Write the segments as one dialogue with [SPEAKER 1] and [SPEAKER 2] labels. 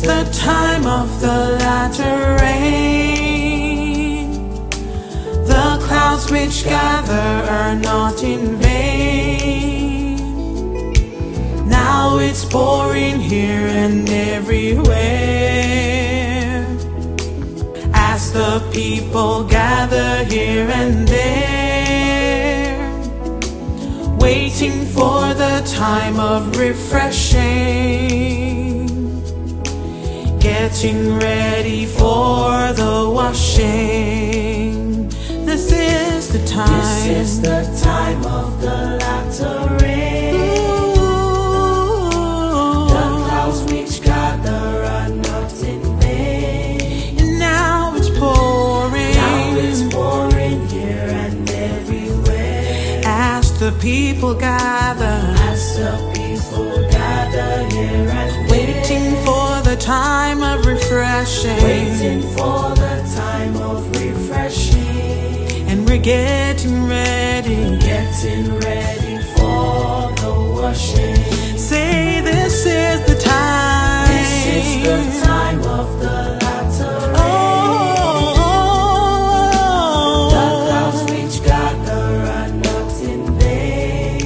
[SPEAKER 1] the time of the latter rain. The clouds which gather are not in vain. Now it's pouring here and everywhere, as the people gather here and there, waiting for the time of refreshing, getting ready for the washing. This is the time.
[SPEAKER 2] This is the time of the latter rain. The clouds which gather are not in vain.
[SPEAKER 1] And now it's pouring.
[SPEAKER 2] Now it's pouring here and everywhere,
[SPEAKER 1] as the people gather.
[SPEAKER 2] as the people gather here and
[SPEAKER 1] Waiting for the time of refreshing.
[SPEAKER 2] waiting for the time of refreshing,
[SPEAKER 1] And we're getting ready.
[SPEAKER 2] getting ready for the washing.
[SPEAKER 1] Say this is the time.
[SPEAKER 2] This is the time of the latter rain. The clouds which gather are not in vain.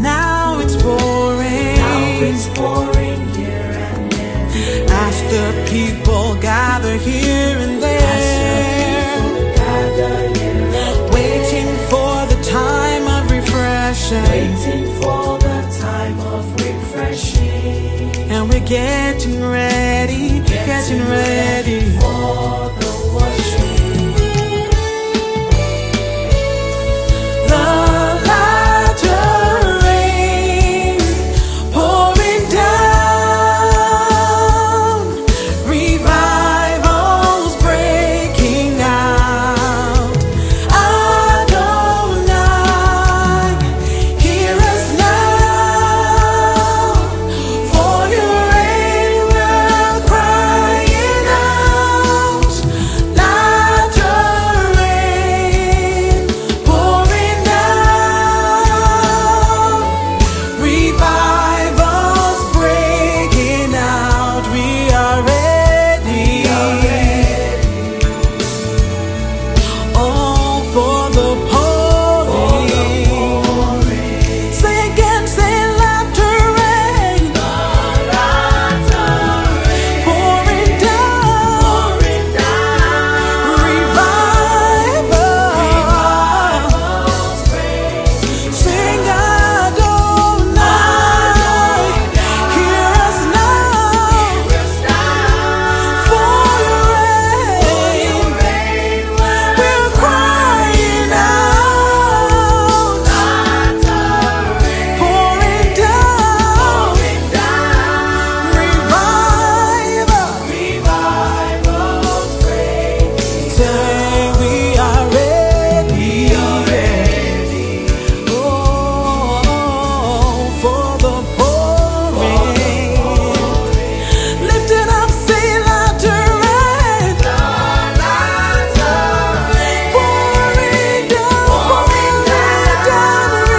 [SPEAKER 1] Now it's pouring.
[SPEAKER 2] Now it's pouring here and everywhere,
[SPEAKER 1] As the people gather here and there,
[SPEAKER 2] gather here and
[SPEAKER 1] waiting for the time of refreshing.
[SPEAKER 2] waiting for the time of refreshing,
[SPEAKER 1] And we're getting ready, getting ready.
[SPEAKER 2] for the washing.
[SPEAKER 1] The latter rain pouring down, revivals breaking out. Adonai, hear us now. For your rain we're crying out. Latter rain pouring down, revivals breaking out. We are ready. Oh, for the pouring. Say again, say latter rain. Pouring down, revivals. Sing Adonai, hear us now. For your rain, we're crying out. Pouring down,
[SPEAKER 2] Revivals break.
[SPEAKER 1] say we are ready. Oh, for the pouring. Lift it up, say latter rain. Pouring down, revival.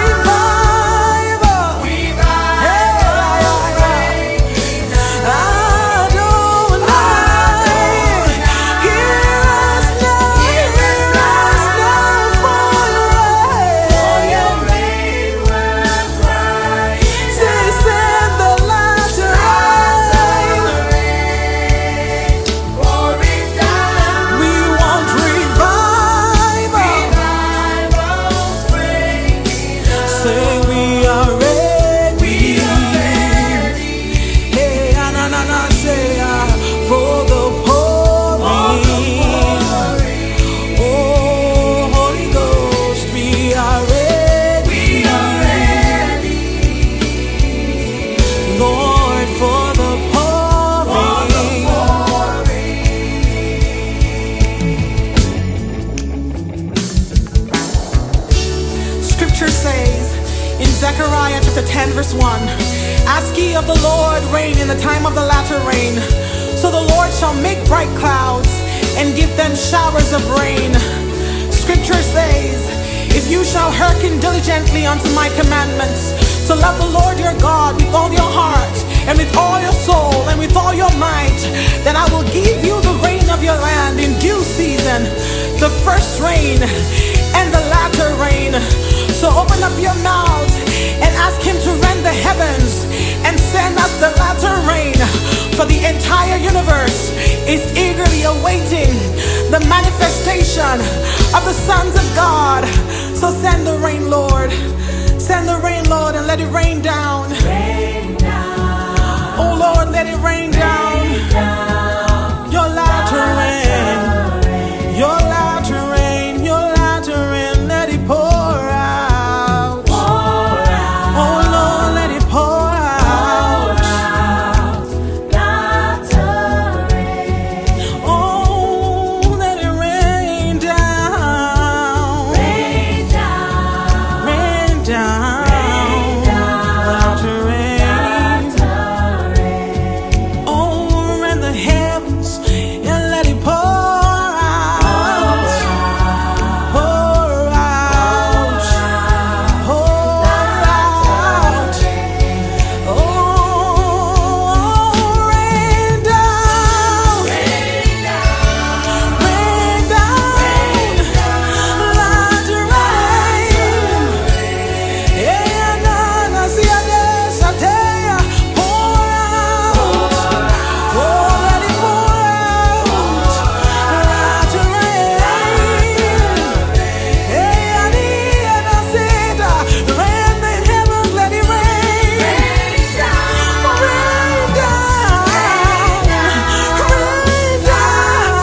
[SPEAKER 1] Say we are ready. Hey, na na na, say for the pouring. Oh, Holy Ghost, we are ready. Lord, for the pouring. Scripture says in Zechariah chapter 10 verse 1, ask ye of the Lord rain in the time of the latter rain. So the Lord shall make bright clouds and give them showers of rain. Scripture says, if you shall hearken diligently unto my commandments, to love the Lord your God with all your heart and with all your soul and with all your might, then I will give you the rain of your land in due season, the first rain and the latter rain. So open up your mouth and ask him to rend the heavens and send us the latter rain, for the entire universe is eagerly awaiting the manifestation of the sons of God. So send the rain, Lord. Send the rain, Lord, and let it rain down.
[SPEAKER 2] Rain down.
[SPEAKER 1] Oh Lord, let it rain down. Your latter rain. Your latter rain. Your latter rain. Let it pour out. Oh Lord, let it pour out. Oh, let it rain down. Rain down. Latter rain. Oh, rend the heavens and let it pour out. Pour out. Pour out. Oh, rain down. Rain down. Latter rain. Yeah, na na see this, I tell ya, pour out. Oh, let it pour out. Latter rain. Yeah, I need and I said, rain the heavens, let it rain. Rain down. Rain down.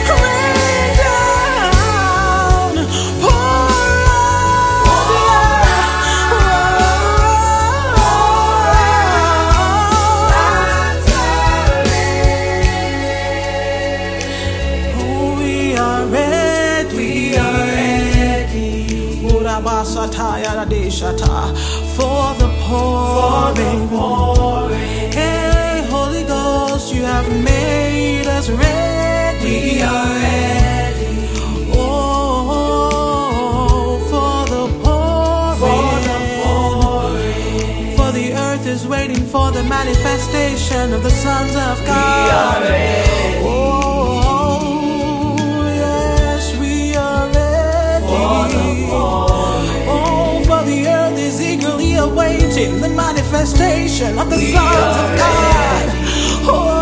[SPEAKER 1] Rain down. Pour oh, we are ready. We are ready. For the pouring. Hey, Holy Ghost, you have made us ready.
[SPEAKER 2] We are ready.
[SPEAKER 1] Oh, for the pouring. For the earth is waiting for the manifestation of the sons of God.
[SPEAKER 2] We are ready.
[SPEAKER 1] Oh, yes, we are ready.
[SPEAKER 2] For the pouring.
[SPEAKER 1] Oh, for the earth is eagerly awaiting the manifestation of the
[SPEAKER 2] We
[SPEAKER 1] sons
[SPEAKER 2] are
[SPEAKER 1] of God.
[SPEAKER 2] ready.
[SPEAKER 1] Oh,